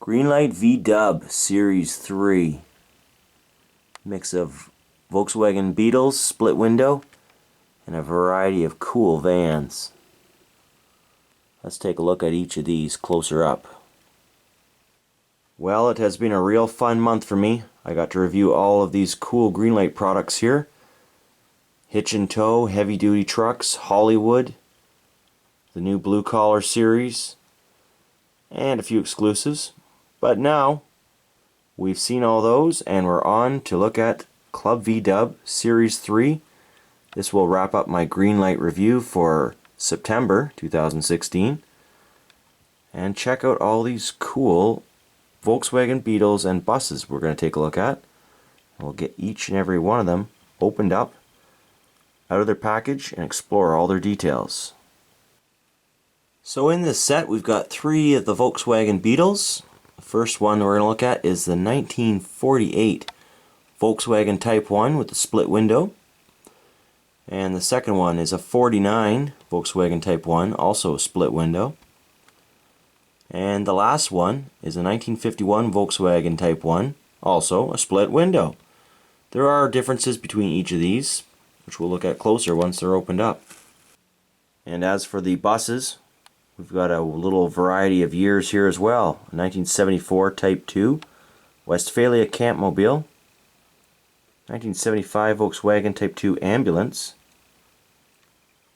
Greenlight VDub Series 3. Mix of Volkswagen Beetles, split window, and a variety of cool vans. Let's take a look at each of these closer up. Well, it has been a real fun month for me. I got to review all of these cool Greenlight products here. Hitch and tow, heavy duty trucks, Hollywood, the new blue collar series, and a few exclusives. But now, we've seen all those and we're on to look at Club VDub Series 3. This will wrap up my Greenlight review for September 2016. And check out all these cool Volkswagen Beetles and buses we're going to take a look at. We'll get each and every one of them opened up out of their package and explore all their details. So in this set we've got three of the Volkswagen Beetles. The first one we're going to look at is the 1948 Volkswagen Type 1 with the split window. And the second one is a 49 Volkswagen Type 1, also a split window. And the last one is a 1951 Volkswagen Type 1, also a split window. There are differences between each of these, which we'll look at closer once they're opened up. And as for the buses, we've got a little variety of years here as well. 1974 Type 2 Westfalia Campmobile, 1975 Volkswagen Type 2 Ambulance,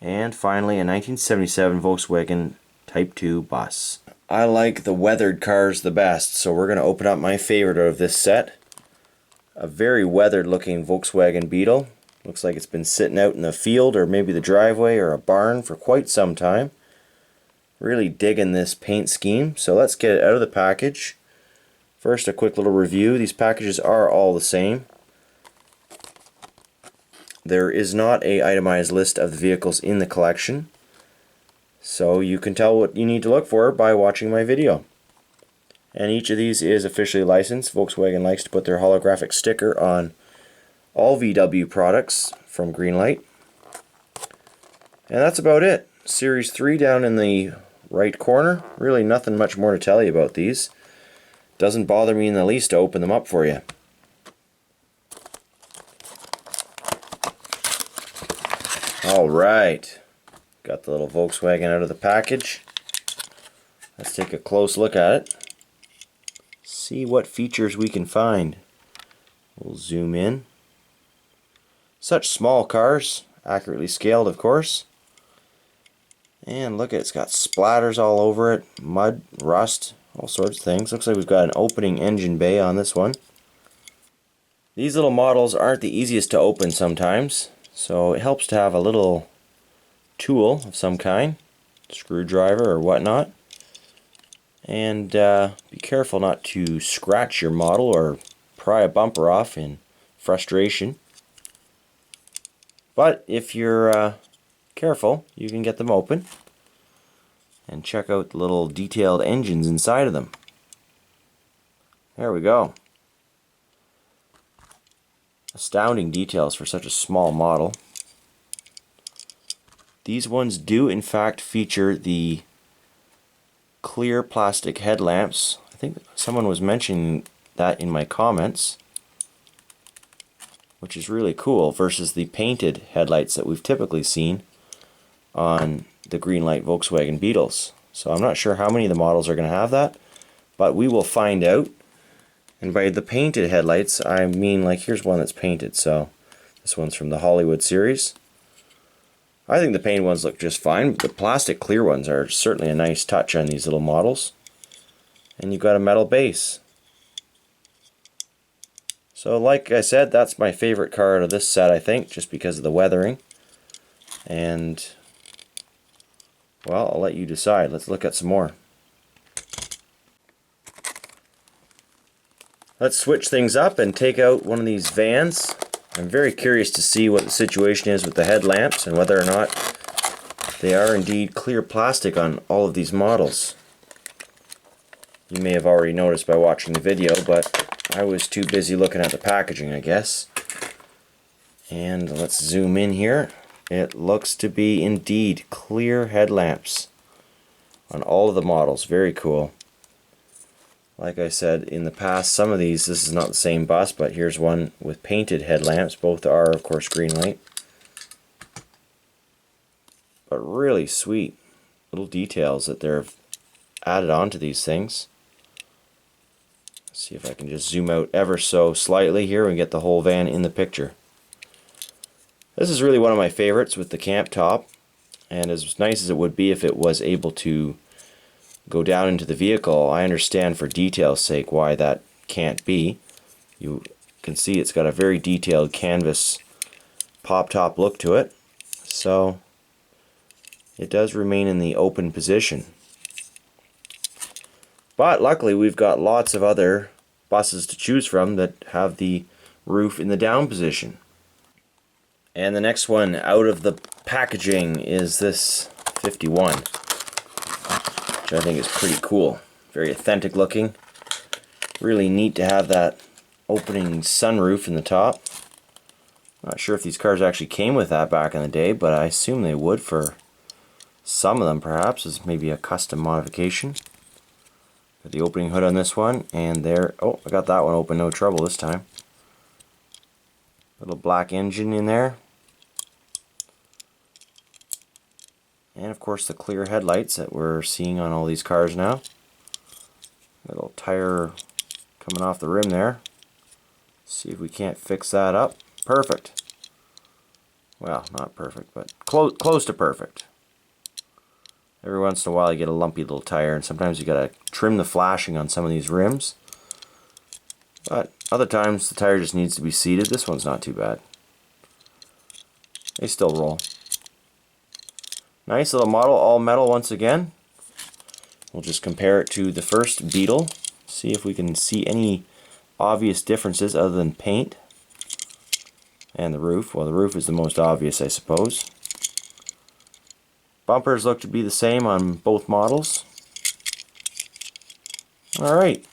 and finally a 1977 Volkswagen Type 2 bus. I like the weathered cars the best, so we're going to open up my favorite of this set. A very weathered looking Volkswagen Beetle. Looks like it's been sitting out in the field or maybe the driveway or a barn for quite some time. Really digging this paint scheme, so let's get it out of the package. First, a quick little review. These packages are all the same. There is not an itemized list of the vehicles in the collection, so you can tell what you need to look for by watching my video. And each of these is officially licensed. Volkswagen likes to put their holographic sticker on all VW products from Greenlight. And that's about it. Series 3 down in the right corner. Really nothing much more to tell you about these. Doesn't bother me in the least to open them up for you. Alright, got the little Volkswagen out of the package. Let's take a close look at it. See what features we can find. We'll zoom in. Such small cars, accurately scaled of course. And look at it, it's got splatters all over it, mud, rust, all sorts of things. Looks like we've got an opening engine bay on this one. These little models aren't the easiest to open sometimes, so it helps to have a little tool of some kind, screwdriver or whatnot. And be careful not to scratch your model or pry a bumper off in frustration. But if you're careful, you can get them open and check out the little detailed engines inside of them. There we go. Astounding details for such a small model. These ones do in fact feature the clear plastic headlamps. I think someone was mentioning that in my comments, which is really cool versus the painted headlights that we've typically seen on the Greenlight Volkswagen Beetles. So I'm not sure how many of the models are going to have that, but we will find out. And by the painted headlights, I mean like here's one that's painted, so this one's from the Hollywood series. I think the painted ones look just fine, but the plastic clear ones are certainly a nice touch on these little models. And you've got a metal base. So like I said, that's my favorite car out of this set, I think, just because of the weathering. And well, I'll let you decide. Let's look at some more. Let's switch things up and take out one of these vans. I'm very curious to see what the situation is with the headlamps and whether or not they are indeed clear plastic on all of these models. You may have already noticed by watching the video, but I was too busy looking at the packaging, I guess. And let's zoom in here. It looks to be indeed clear headlamps on all of the models. Very cool. Like I said in the past, some of these, this is not the same bus, but here's one with painted headlamps. Both are, of course, Greenlight. But really sweet little details that they've added onto these things. Let's see if I can just zoom out ever so slightly here and get the whole van in the picture. This is really one of my favorites with the camp top, and as nice as it would be if it was able to go down into the vehicle, I understand for detail's sake why that can't be. You can see it's got a very detailed canvas pop top look to it, so it does remain in the open position. But luckily we've got lots of other buses to choose from that have the roof in the down position. And the next one out of the packaging is this 51, which I think is pretty cool. Very authentic looking. Really neat to have that opening sunroof in the top. Not sure if these cars actually came with that back in the day, but I assume they would for some of them, perhaps, as maybe a custom modification. Got the opening hood on this one, and there, oh, I got that one open, no trouble this time. Little black engine in there. And of course the clear headlights that we're seeing on all these cars now. Little tire coming off the rim there. See if we can't fix that up. Perfect. Well, not perfect, but close to perfect. Every once in a while you get a lumpy little tire, and sometimes you gotta trim the flashing on some of these rims. But other times the tire just needs to be seated. This one's not too bad. They still roll. Nice little model, all metal once again. We'll just compare it to the first Beetle. See if we can see any obvious differences other than paint. And the roof. Well, the roof is the most obvious, I suppose. Bumpers look to be the same on both models. Alright.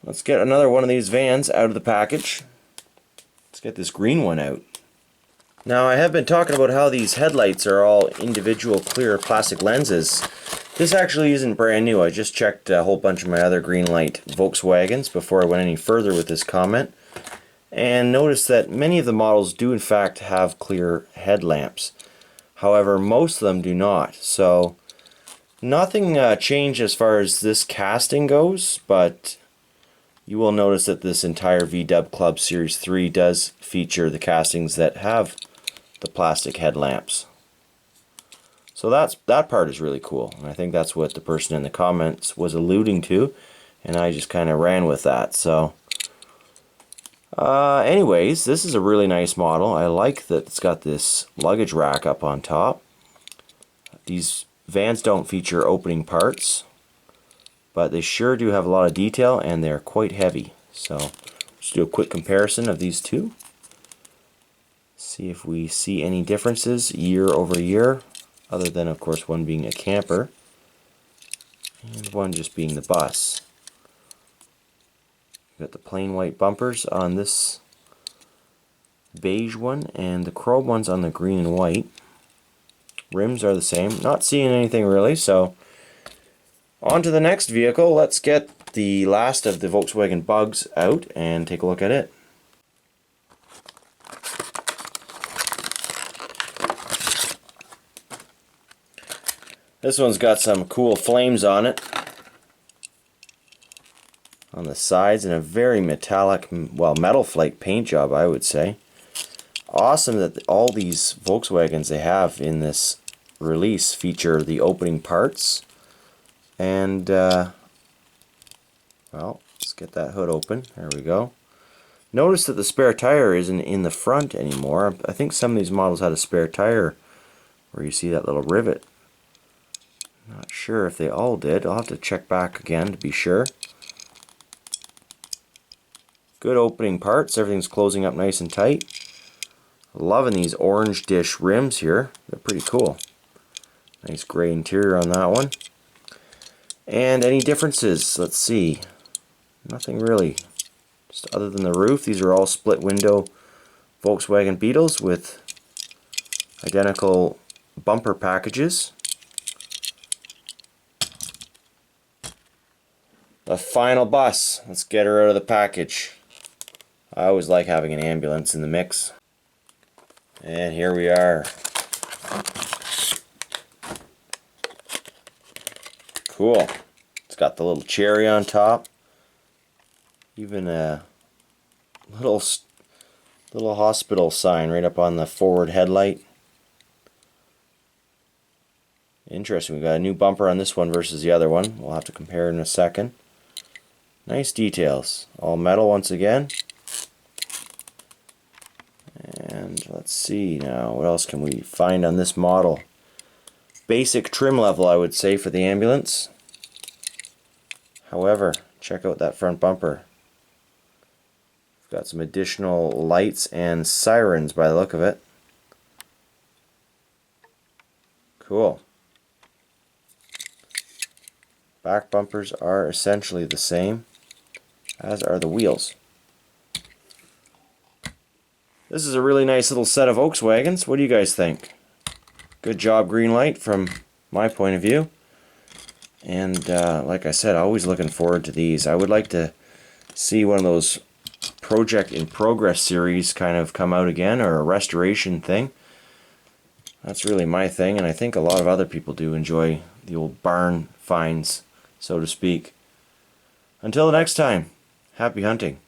Let's get another one of these vans out of the package. Let's get this green one out. Now, I have been talking about how these headlights are all individual clear plastic lenses. This actually isn't brand new. I just checked a whole bunch of my other Greenlight Volkswagens before I went any further with this comment, and noticed that many of the models do in fact have clear headlamps. However, most of them do not. So nothing changed as far as this casting goes, but you will notice that this entire VDub Club Series 3 does feature the castings that have the plastic headlamps. So that part is really cool, and I think that's what the person in the comments was alluding to, and I just kind of ran with that. So anyways, this is a really nice model. I like that it's got this luggage rack up on top. These vans don't feature opening parts, but they sure do have a lot of detail, and they're quite heavy. So let's do a quick comparison of these two. See if we see any differences year over year, other than of course one being a camper and one just being the bus. Got the plain white bumpers on this beige one, and the chrome ones on the green and white. Rims are the same. Not seeing anything really, so on to the next vehicle. Let's get the last of the Volkswagen Bugs out and take a look at it. This one's got some cool flames on it, on the sides, and a very metallic, well, metal flake paint job, I would say. Awesome that all these Volkswagens they have in this release feature the opening parts. And well, let's get that hood open. There we go. Notice that the spare tire isn't in the front anymore. I think some of these models had a spare tire where you see that little rivet. Not sure if they all did. I'll have to check back again to be sure. Good opening parts. Everything's closing up nice and tight. Loving these orange dish rims here. They're pretty cool. Nice gray interior on that one. And any differences? Let's see. Nothing really. Just other than the roof. These are all split window Volkswagen Beetles with identical bumper packages. The final bus. Let's get her out of the package. I always like having an ambulance in the mix. And here we are. Cool. It's got the little cherry on top. Even a little hospital sign right up on the forward headlight. Interesting. We've got a new bumper on this one versus the other one. We'll have to compare in a second. Nice details. All metal once again. And let's see now, what else can we find on this model? Basic trim level, I would say, for the ambulance. However, check out that front bumper. We've got some additional lights and sirens by the look of it. Cool. Back bumpers are essentially the same, as are the wheels. This is a really nice little set of Volkswagens. What do you guys think? Good job, Greenlight, from my point of view. And like I said, always looking forward to these. I would like to see one of those project in progress series kind of come out again, or a restoration thing. That's really my thing, and I think a lot of other people do enjoy the old barn finds, so to speak. Until the next time, happy hunting.